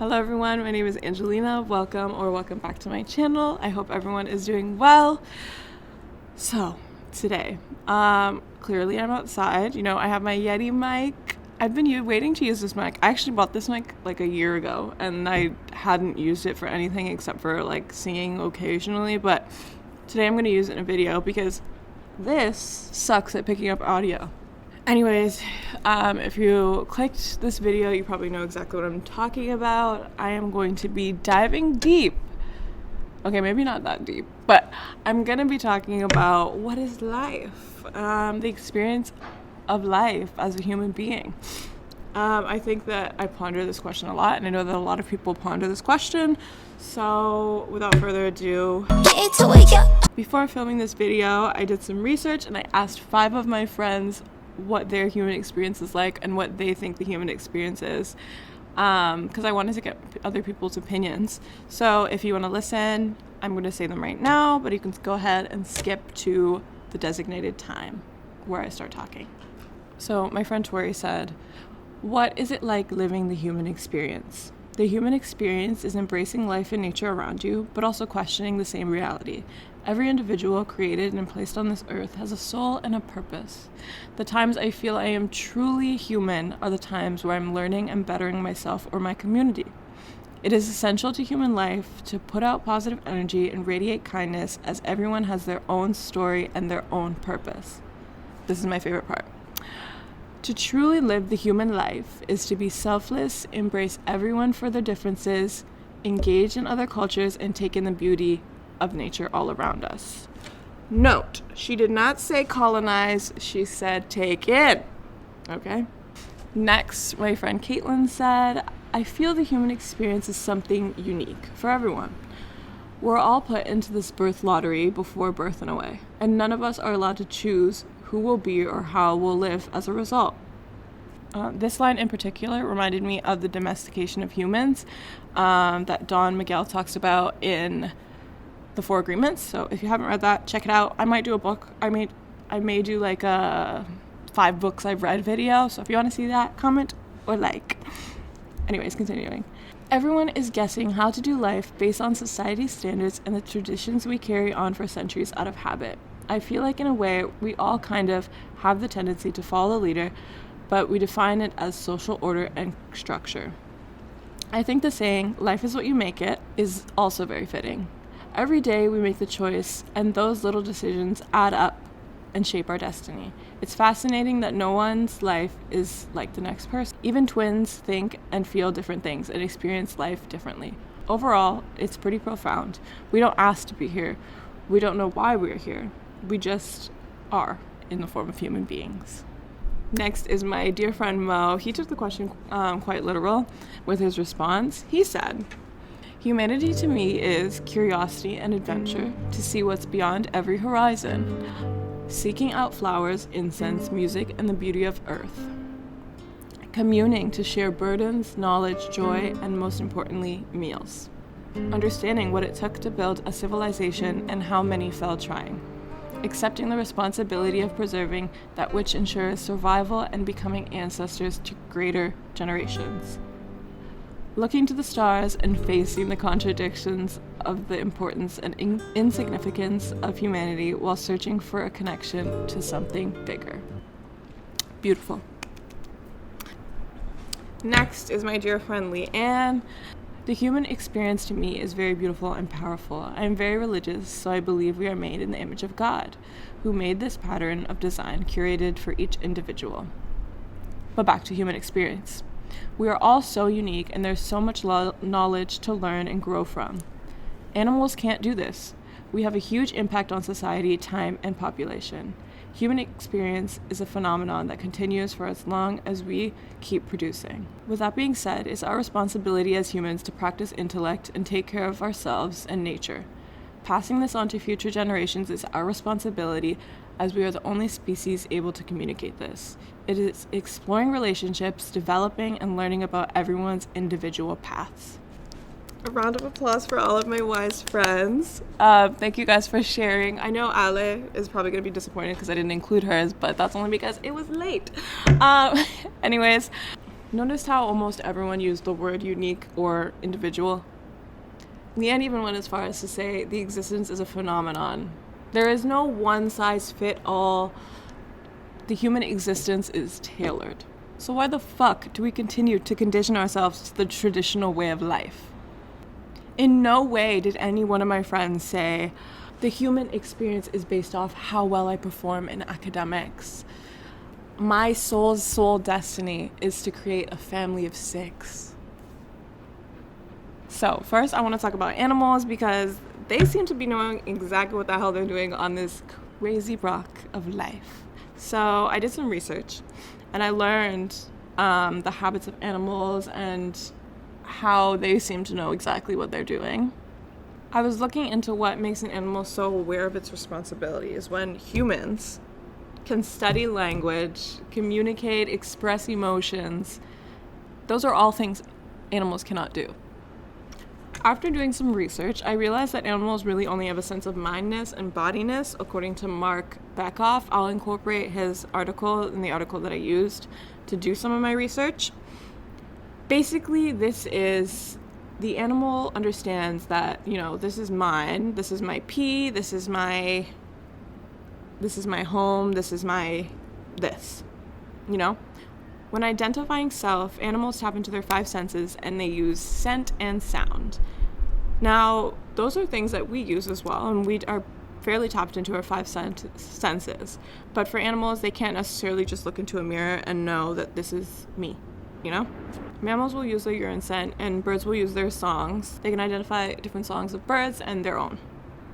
Hello everyone, my name is Angelina. Welcome back to my channel. I hope everyone is doing well. So, today, clearly I'm outside. I have my Yeti mic. I've been waiting to use this mic. I actually bought this mic like a year ago and I hadn't used it for anything except for like singing occasionally, but today I'm going to use it in a video because this sucks at picking up audio. Anyways, if you clicked this video, you probably know exactly what I'm talking about. I am going to be diving deep. Okay, maybe not that deep, but I'm going to be talking about what is life, the experience of life as a human being. I think that I ponder this question a lot, and I know that a lot of people ponder this question. So without further ado, before filming this video, I did some research and I asked 5 of my friends what their human experience is like and what they think the human experience is, because I wanted to get other people's opinions. So if you want to listen, I'm going to say them right now, but you can go ahead and skip to the designated time where I start talking. So my friend Tori said, "What is it like living the human experience? The human experience is embracing life and nature around you, but also questioning the same reality. Every individual created and placed on this earth has a soul and a purpose. The times I feel I am truly human are the times where I'm learning and bettering myself or my community. It is essential to human life to put out positive energy and radiate kindness, as everyone has their own story and their own purpose." This is my favorite part. "To truly live the human life is to be selfless, embrace everyone for their differences, engage in other cultures, and take in the beauty of nature all around us." Note, she did not say colonize, she said take in. Okay? Next, my friend Caitlin said, "I feel the human experience is something unique for everyone. We're all put into this birth lottery before birth in a way, and none of us are allowed to choose who we'll be or how we'll live as a result." This line in particular reminded me of the domestication of humans that Don Miguel talks about in The 4 Agreements. So if you haven't read that, check it out. I might do a book. I may do like a 5 books I've read video. So if you want to see that, comment or like. Anyways, continuing. "Everyone is guessing how to do life based on society's standards and the traditions we carry on for centuries out of habit. I feel like in a way we all kind of have the tendency to follow the leader, but we define it as social order and structure. I think the saying, 'life is what you make it,' is also very fitting. Every day we make the choice, and those little decisions add up and shape our destiny. It's fascinating that no one's life is like the next person. Even twins think and feel different things and experience life differently. Overall, it's pretty profound. We don't ask to be here. We don't know why we're here. We just are in the form of human beings." Next is my dear friend Mo. He took the question quite literal with his response. He said, "Humanity to me is curiosity and adventure, to see what's beyond every horizon, seeking out flowers, incense, music, and the beauty of earth. Communing to share burdens, knowledge, joy, and most importantly, meals. Understanding what it took to build a civilization and how many fell trying. Accepting the responsibility of preserving that which ensures survival and becoming ancestors to greater generations. Looking to the stars and facing the contradictions of the importance and insignificance of humanity while searching for a connection to something bigger." Beautiful. Next is my dear friend Leanne. "The human experience to me is very beautiful and powerful. I am very religious, so I believe we are made in the image of God, who made this pattern of design curated for each individual." But back to human experience. "We are all so unique, and there's so much knowledge to learn and grow from. Animals can't do this. We have a huge impact on society, time, and population. Human experience is a phenomenon that continues for as long as we keep producing. With that being said, it's our responsibility as humans to practice intellect and take care of ourselves and nature. Passing this on to future generations is our responsibility, as we are the only species able to communicate this. It is exploring relationships, developing and learning about everyone's individual paths." A round of applause for all of my wise friends. Thank you guys for sharing. I know Ale is probably going to be disappointed because I didn't include hers, but that's only because it was late. Anyways, Noticed how almost everyone used the word unique or individual? Leanne even went as far as to say the existence is a phenomenon. There is no one-size-fit-all. The human existence is tailored. So why the fuck do we continue to condition ourselves to the traditional way of life? In no way did any one of my friends say, the human experience is based off how well I perform in academics. My soul's sole destiny is to create a family of 6. So first I want to talk about animals because they seem to be knowing exactly what the hell they're doing on this crazy rock of life. So I did some research and I learned the habits of animals and how they seem to know exactly what they're doing. I was looking into what makes an animal so aware of its responsibilities when humans can study language, communicate, express emotions. Those are all things animals cannot do. After doing some research, I realized that animals really only have a sense of mindness and bodiness, according to Mark Beckhoff. I'll incorporate his article in the article that I used to do some of my research. Basically, this is the animal understands that, this is mine, this is my pee, this is my home, this is my this, When identifying self, animals tap into their 5 senses and they use scent and sound. Now, those are things that we use as well, and we are fairly tapped into our 5 senses. But for animals, they can't necessarily just look into a mirror and know that this is me, Mammals will use their urine scent, and birds will use their songs. They can identify different songs of birds and their own.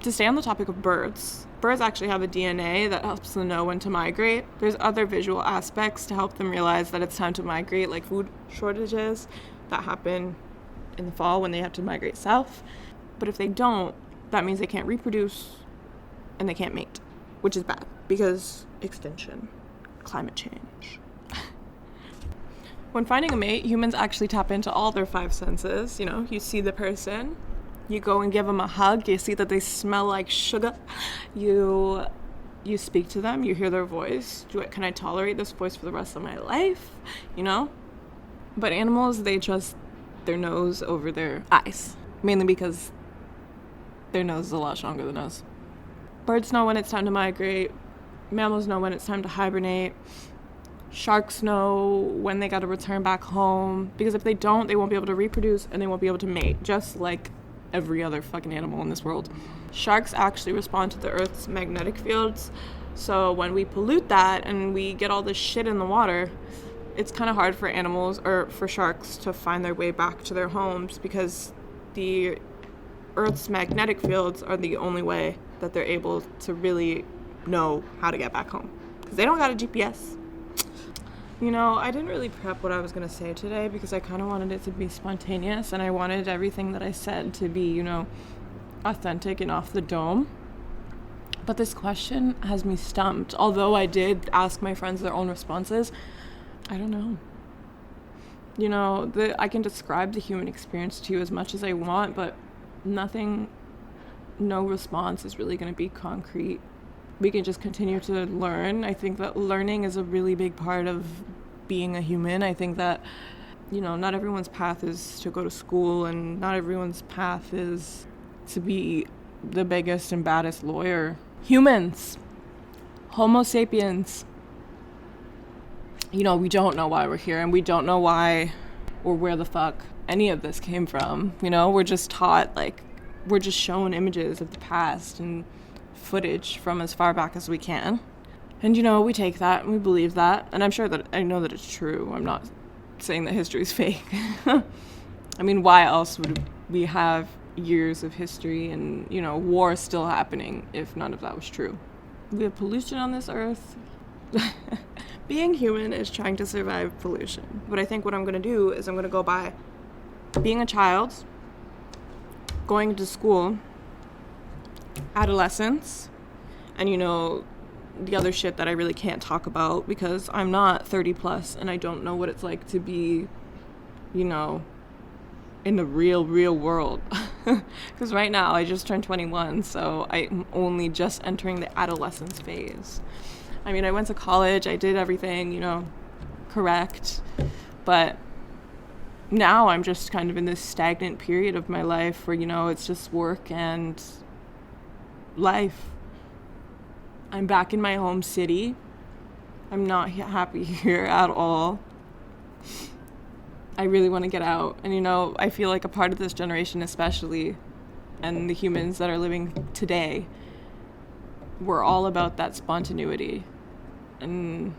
To stay on the topic of birds actually have a DNA that helps them know when to migrate. There's other visual aspects to help them realize that it's time to migrate, like food shortages that happen in the fall when they have to migrate south. But if they don't, that means they can't reproduce and they can't mate, which is bad because extinction, climate change. When finding a mate, humans actually tap into all their 5 senses. You see the person, you go and give them a hug, you see that they smell like sugar, you speak to them, you hear their voice. Can I tolerate this voice for the rest of my life? But animals, they trust their nose over their eyes, mainly because their nose is a lot stronger than us. Birds know when it's time to migrate. Mammals know when it's time to hibernate. Sharks know when they got to return back home, because if they don't, they won't be able to reproduce and they won't be able to mate, just like every other fucking animal in this world. Sharks actually respond to the Earth's magnetic fields, so when we pollute that and we get all this shit in the water, it's kind of hard for animals or for sharks to find their way back to their homes, because the Earth's magnetic fields are the only way that they're able to really know how to get back home, because they don't got a GPS. I didn't really prep what I was going to say today because I kind of wanted it to be spontaneous, and I wanted everything that I said to be, authentic and off the dome. But this question has me stumped. Although I did ask my friends their own responses, I don't know. I can describe the human experience to you as much as I want, but no response is really going to be concrete. We can just continue to learn. I think that learning is a really big part of being a human. I think that, not everyone's path is to go to school, and not everyone's path is to be the biggest and baddest lawyer. Humans, Homo sapiens, we don't know why we're here, and we don't know why or where the fuck any of this came from. We're just taught, we're just shown images of the past and footage from as far back as we can, and we take that and we believe that, and I know that it's true. I'm not saying that history is fake. I mean, why else would we have years of history and war still happening if none of that was true? We have pollution on this earth. Being human is trying to survive pollution, but I think what I'm going to do is I'm going to go by being a child, going to school, adolescence, and the other shit that I really can't talk about because I'm not 30 plus and I don't know what it's like to be in the real world. Because right now I just turned 21, so I'm only just entering the adolescence phase. I mean, I went to college, I did everything correct, but now I'm just kind of in this stagnant period of my life where, it's just work and life. I'm back in my home city. I'm not happy here at all. I really want to get out. And, I feel like a part of this generation especially, and the humans that are living today, we're all about that spontaneity and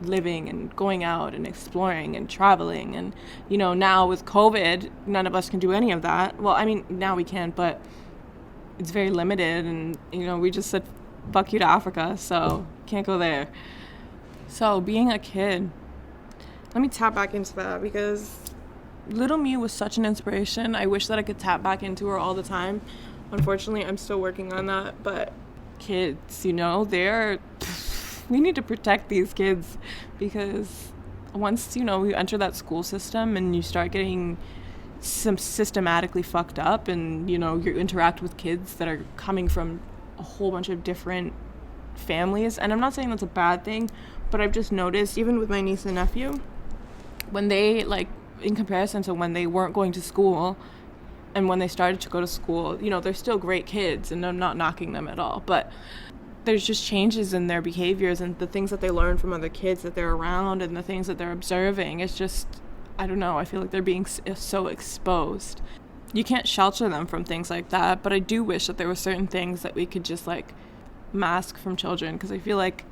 living and going out and exploring and traveling. And, now with COVID, none of us can do any of that. Well, I mean, now we can, but it's very limited. And, we just said, fuck you to Africa, so can't go there. So being a kid, let me tap back into that, because little me was such an inspiration. I wish that I could tap back into her all the time. Unfortunately, I'm still working on that, but kids, we need to protect these kids, because once, you enter that school system and you start getting some systematically fucked up, and, you interact with kids that are coming from a whole bunch of different families. And I'm not saying that's a bad thing, but I've just noticed, even with my niece and nephew, when they, in comparison to when they weren't going to school and when they started to go to school, they're still great kids, and I'm not knocking them at all, but there's just changes in their behaviors and the things that they learn from other kids that they're around and the things that they're observing. It's just, I don't know, I feel like they're being so exposed. You can't shelter them from things like that, but I do wish that there were certain things that we could just mask from children, because I feel like,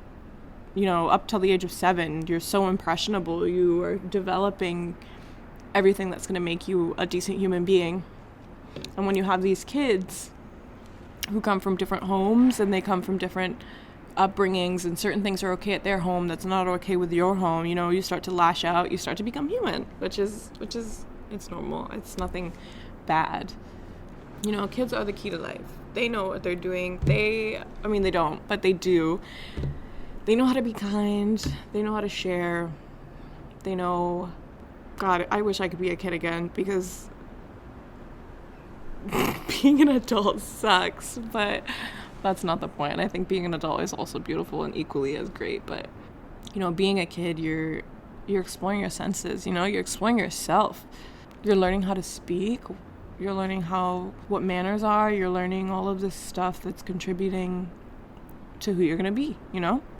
up till the age of 7, you're so impressionable. You are developing everything that's going to make you a decent human being. And when you have these kids who come from different homes and they come from different upbringings, and certain things are okay at their home that's not okay with your home, you start to lash out, you start to become human, which is it's normal. It's nothing bad. Kids are the key to life. They know what they're doing. They don't, but they do. They know how to be kind. They know how to share. They know, God, I wish I could be a kid again, because being an adult sucks, but that's not the point. I think being an adult is also beautiful and equally as great, but, being a kid, you're exploring your senses, you're exploring yourself. You're learning how to speak. You're learning what manners are. You're learning all of this stuff that's contributing to who you're going to be,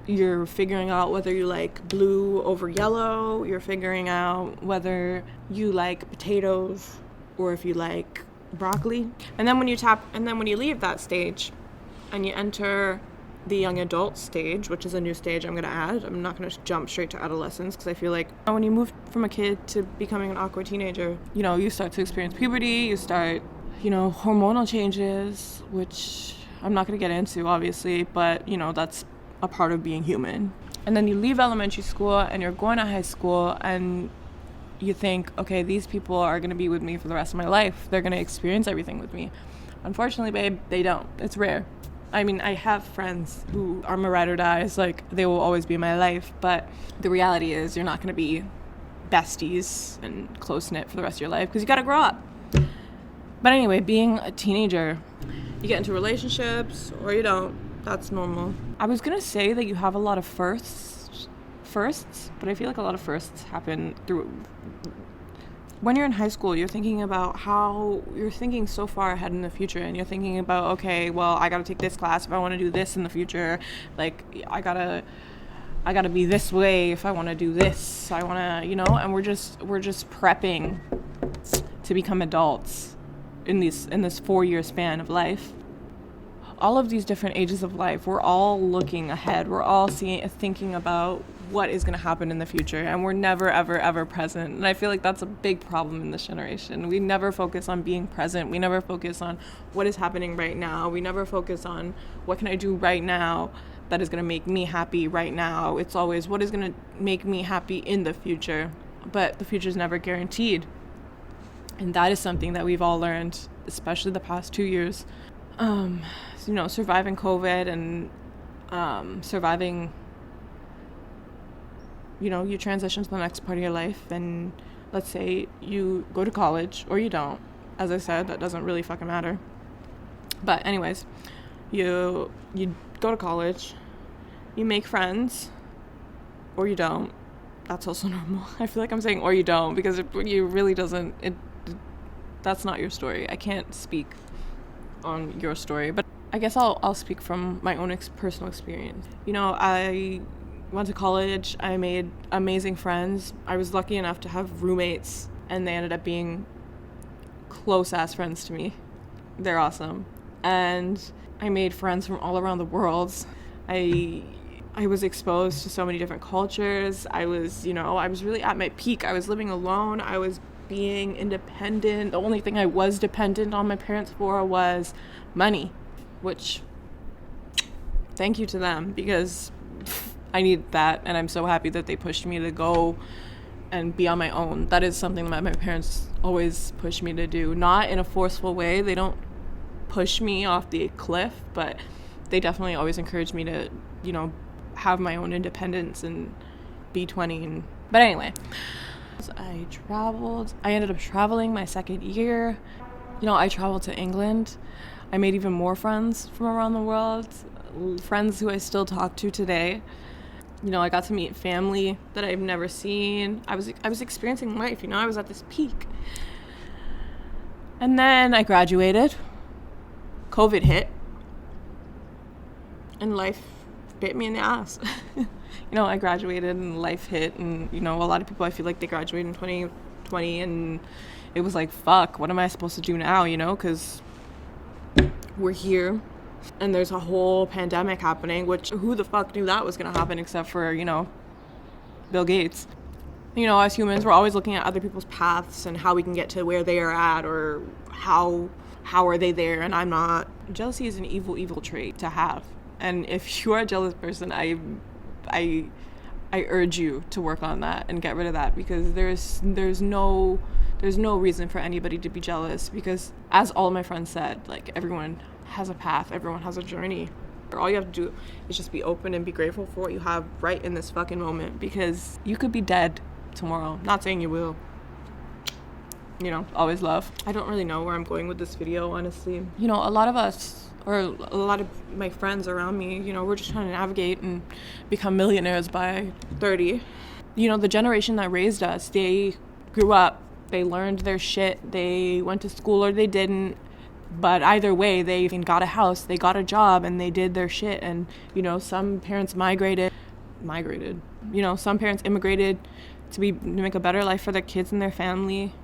You're figuring out whether you like blue over yellow. You're figuring out whether you like potatoes or if you like broccoli. And then when you leave that stage and you enter the young adult stage, which is a new stage I'm going to add. I'm not going to jump straight to adolescence, because I feel like when you move from a kid to becoming an awkward teenager, you start to experience puberty, you start, hormonal changes, which I'm not going to get into, obviously, but, that's a part of being human. And then you leave elementary school and you're going to high school, and you think, okay, these people are going to be with me for the rest of my life. They're going to experience everything with me. Unfortunately, babe, they don't. It's rare. I mean, I have friends who are my ride or dies, they will always be in my life, but the reality is you're not going to be besties and close-knit for the rest of your life, because you got to grow up. But anyway, being a teenager, you get into relationships or you don't. That's normal. I was going to say that you have a lot of firsts, but I feel like a lot of firsts happen through... When you're in high school, you're thinking so far ahead in the future, and you're thinking about, okay, well, I got to take this class if I want to do this in the future. I got to be this way if I want to do this. I want to, and we're just prepping to become adults in this 4-year span of life. All of these different ages of life, we're all looking ahead. We're all thinking about what is going to happen in the future, and we're never, ever, ever present. And I feel like that's a big problem in this generation. We never focus on being present. We never focus on what is happening right now. We never focus on what can I do right now that is going to make me happy right now. It's always what is going to make me happy in the future. But the future is never guaranteed. And that is something that we've all learned, especially the past 2 years. Surviving COVID and surviving, you transition to the next part of your life, and let's say you go to college or you don't. As I said, that doesn't really fucking matter. But anyways, you go to college, you make friends or you don't. that's also normal. I feel like I'm saying or you don't, because it really doesn't, that's not your story. I can't speak on your story, but I guess I'll speak from my own personal experience. You know, I went to college, I made amazing friends. I was lucky enough to have roommates, and they ended up being close-ass friends to me. They're awesome. And I made friends from all around the world. I was exposed to so many different cultures. I was really at my peak. I was living alone. I was being independent. The only thing I was dependent on my parents for was money, which thank you to them, because I need that, and I'm so happy that they pushed me to go and be on my own. That is something that my parents always push me to do. Not in a forceful way. They don't push me off the cliff, but they definitely always encourage me to, have my own independence and be 20. But anyway, I ended up traveling my second year. I traveled to England. I made even more friends from around the world, friends who I still talk to today. I got to meet family that I've never seen. I was experiencing life, I was at this peak. And then I graduated. COVID hit. And life bit me in the ass. I graduated and life hit, and a lot of people, I feel like they graduated in 2020, and it was like, fuck, what am I supposed to do now, because we're here and there's a whole pandemic happening, which who the fuck knew that was going to happen except for, Bill Gates. As humans, we're always looking at other people's paths and how we can get to where they are at, or how are they there and I'm not. Jealousy is an evil trait to have. And if you're a jealous person, I urge you to work on that and get rid of that, because there's no reason for anybody to be jealous, because as all my friends said, like, everyone has a path, everyone has a journey. All you have to do is just be open and be grateful for what you have right in this fucking moment, because you could be dead tomorrow. Not saying you will. Always love. I don't really know where I'm going with this video, honestly. A lot of us, or a lot of my friends around me, we're just trying to navigate and become millionaires by 30. The generation that raised us, they grew up, they learned their shit, they went to school or they didn't, but either way, they got a house, they got a job, and they did their shit. And, some parents migrated. Some parents immigrated to make a better life for their kids and their family.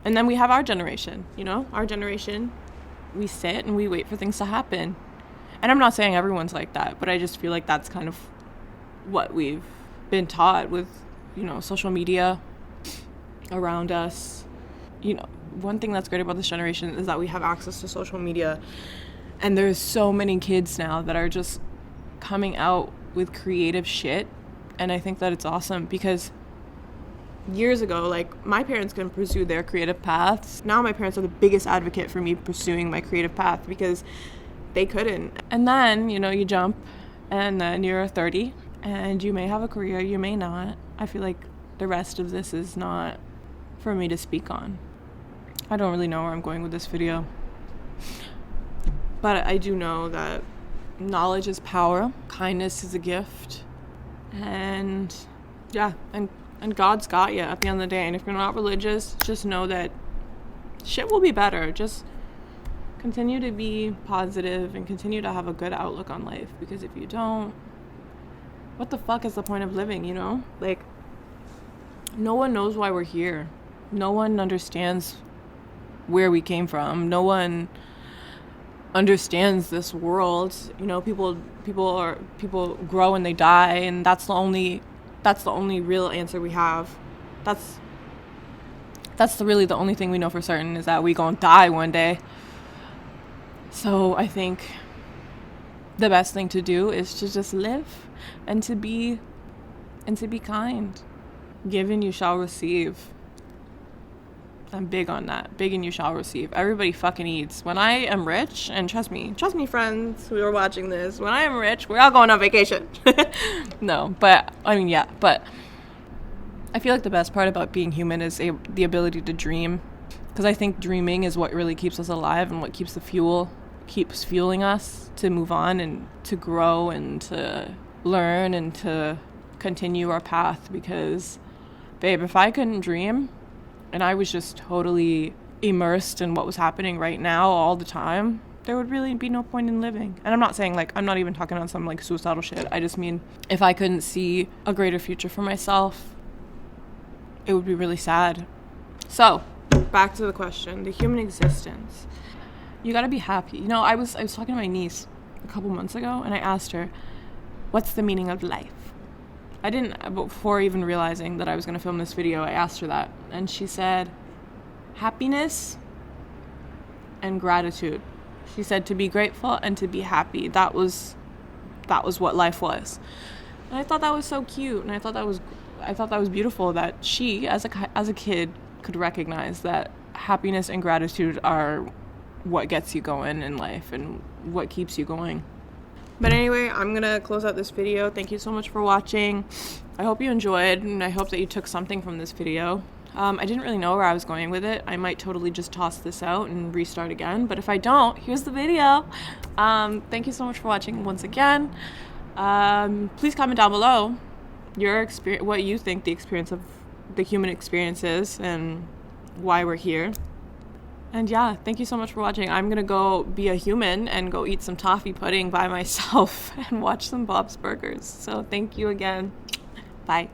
And then we have our generation, our generation. We sit and we wait for things to happen. And I'm not saying everyone's like that, but I just feel like that's kind of what we've been taught with, social media around us. One thing that's great about this generation is that we have access to social media, and there's so many kids now that are just coming out with creative shit, and I think that it's awesome, because years ago, like, my parents couldn't pursue their creative paths. Now my parents are the biggest advocate for me pursuing my creative path, because they couldn't. And then, you jump, and then you're 30, and you may have a career, you may not. I feel like the rest of this is not for me to speak on. I don't really know where I'm going with this video. But I do know that knowledge is power, kindness is a gift, and yeah, and God's got you at the end of the day. And if you're not religious, just know that shit will be better. Just continue to be positive and continue to have a good outlook on life, because if you don't, what the fuck is the point of living, Like, no one knows why we're here. No one understands where we came from. No one understands this world. People grow and they die, and that's the only real answer we have. That's really the only thing we know for certain, is that we gonna die one day. So I think the best thing to do is to just live and to be kind. Given you shall receive. I'm big on that. Big and you shall receive. Everybody fucking eats. When I am rich, and trust me friends who are watching this, when I am rich, we're all going on vacation. No, but but I feel like the best part about being human is the ability to dream, because I think dreaming is what really keeps us alive and what keeps fueling us to move on and to grow and to learn and to continue our path, because, babe, if I couldn't dream and I was just totally immersed in what was happening right now all the time, there would really be no point in living. And I'm not saying, like, I'm not even talking on some, like, suicidal shit. I just mean, if I couldn't see a greater future for myself, it would be really sad. So, back to the question, the human existence. You gotta be happy. You know, I was talking to my niece a couple months ago, and I asked her, what's the meaning of life? I didn't, before even realizing that I was gonna film this video, I asked her that. And she said, happiness and gratitude. She said to be grateful and to be happy. That was what life was. And I thought that was so cute, and I thought that was beautiful that she, as a kid, could recognize that happiness and gratitude are what gets you going in life and what keeps you going. But anyway, I'm gonna close out this video. Thank you so much for watching. I hope you enjoyed, and I hope that you took something from this video. I didn't really know where I was going with it. I might totally just toss this out and restart again, but if I don't, here's the video. Thank you so much for watching once again. Please comment down below your experience, what you think the experience of the human experience is and why we're here. And yeah, thank you so much for watching. I'm gonna go be a human and go eat some toffee pudding by myself and watch some Bob's Burgers. So thank you again. Bye.